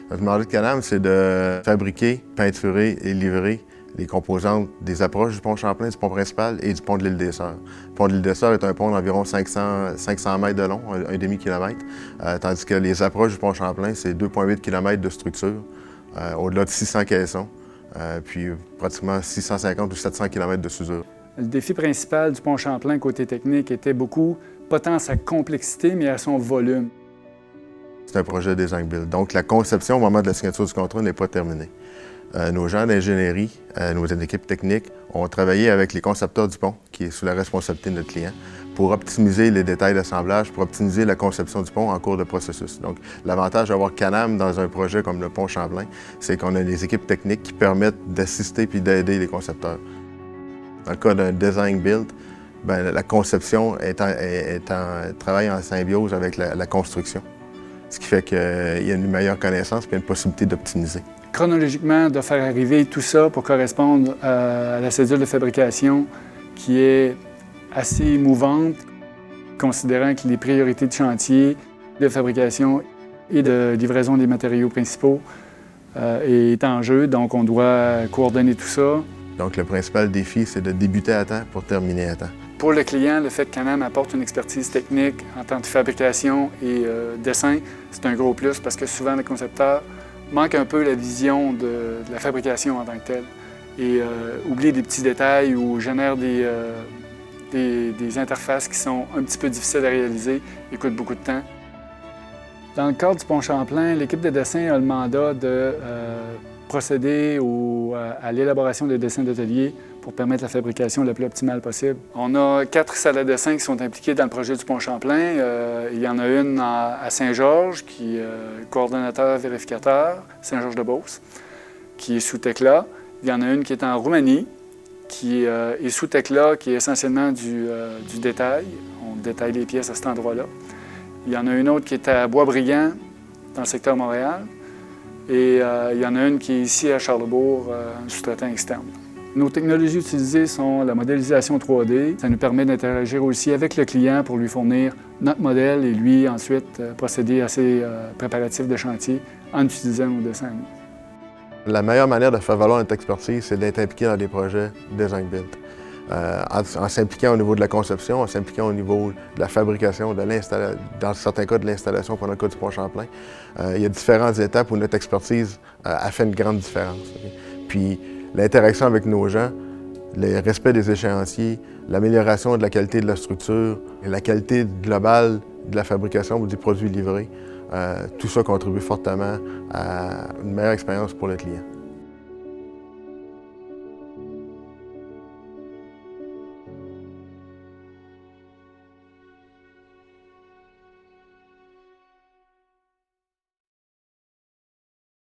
Notre mandat de Can-Am, c'est de fabriquer, peinturer et livrer les composantes des approches du pont Champlain, du pont principal et du pont de l'île des Sœurs. Le pont de l'île des Sœurs est un pont d'environ 500 mètres de long, un demi-kilomètre, tandis que les approches du pont Champlain, c'est 2,8 km de structure, au-delà de 600 caissons, puis pratiquement 650 ou 700 km de soudure. Le défi principal du pont Champlain côté technique était beaucoup, pas tant à sa complexité, mais à son volume. C'est un projet design build, donc la conception au moment de la signature du contrat n'est pas terminée. Nos gens d'ingénierie, nos équipes techniques ont travaillé avec les concepteurs du pont, qui est sous la responsabilité de notre client, pour optimiser les détails d'assemblage, pour optimiser la conception du pont en cours de processus. Donc, l'avantage d'avoir Can-Am dans un projet comme le pont Champlain, c'est qu'on a des équipes techniques qui permettent d'assister puis d'aider les concepteurs. Dans le cas d'un design build, bien, la conception travaille en symbiose avec la construction, ce qui fait qu'il y a une meilleure connaissance et une possibilité d'optimiser. Chronologiquement, de faire arriver tout ça pour correspondre à la cédule de fabrication qui est assez mouvante, considérant que les priorités de chantier, de fabrication et de livraison des matériaux principaux est en jeu, donc on doit coordonner tout ça. Donc le principal défi, c'est de débuter à temps pour terminer à temps. Pour le client, le fait que Can-Am apporte une expertise technique en tant que fabrication et dessin, c'est un gros plus parce que souvent les concepteurs manquent un peu la vision de la fabrication en tant que telle et oublient des petits détails ou génèrent des interfaces qui sont un petit peu difficiles à réaliser et coûtent beaucoup de temps. Dans le cadre du pont Champlain, l'équipe de dessin a le mandat de procéder à l'élaboration de dessins d'atelier pour permettre la fabrication la plus optimale possible. On a 4 salles à dessin qui sont impliquées dans le projet du pont Champlain. Il y en a une à Saint-Georges, qui est coordonnateur vérificateur, Saint-Georges-de-Beauce, qui est sous Tecla. Il y en a une qui est en Roumanie, qui est sous Tecla, qui est essentiellement du détail. On détaille les pièces à cet endroit-là. Il y en a une autre qui est à Boisbriand, dans le secteur Montréal. Et il y en a une qui est ici à Charlesbourg, un sous-traitant externe. Nos technologies utilisées sont la modélisation 3D. Ça nous permet d'interagir aussi avec le client pour lui fournir notre modèle et lui ensuite procéder à ses préparatifs de chantier en utilisant nos dessins. La meilleure manière de faire valoir notre expertise, c'est d'être impliqué dans des projets design build. En s'impliquant au niveau de la conception, en s'impliquant au niveau de la fabrication, dans certains cas de l'installation, pendant le cas du pont Champlain, il y a différentes étapes où notre expertise a fait une grande différence. Puis l'interaction avec nos gens, le respect des échéanciers, l'amélioration de la qualité de la structure, et la qualité globale de la fabrication ou du produit livré, tout ça contribue fortement à une meilleure expérience pour le client.